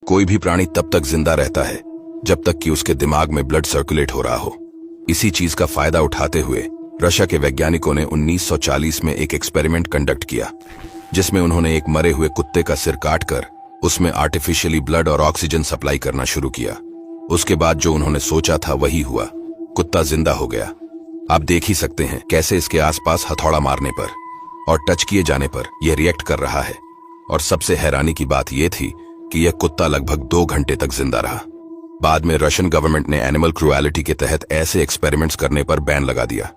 कोई भी प्राणी तब तक जिंदा रहता है जब तक कि उसके दिमाग में ब्लड सर्कुलेट हो रहा हो। इसी चीज का फायदा उठाते हुए रशिया के वैज्ञानिकों ने 1940 में एक एक्सपेरिमेंट कंडक्ट किया, जिसमें उन्होंने एक मरे हुए कुत्ते का सिर काटकर उसमें आर्टिफिशियली ब्लड और ऑक्सीजन सप्लाई करना शुरू किया। उसके बाद जो उन्होंने सोचा था वही हुआ, कुत्ता जिंदा हो गया। आप देख ही सकते हैं कैसे इसके आसपास हथौड़ा मारने पर और टच किए जाने पर यह रिएक्ट कर रहा है। और सबसे हैरानी की बात यह थी कि यह कुत्ता लगभग 2 घंटे तक जिंदा रहा। बाद में रशियन गवर्नमेंट ने एनिमल क्रूएलिटी के तहत ऐसे एक्सपेरिमेंट्स करने पर बैन लगा दिया।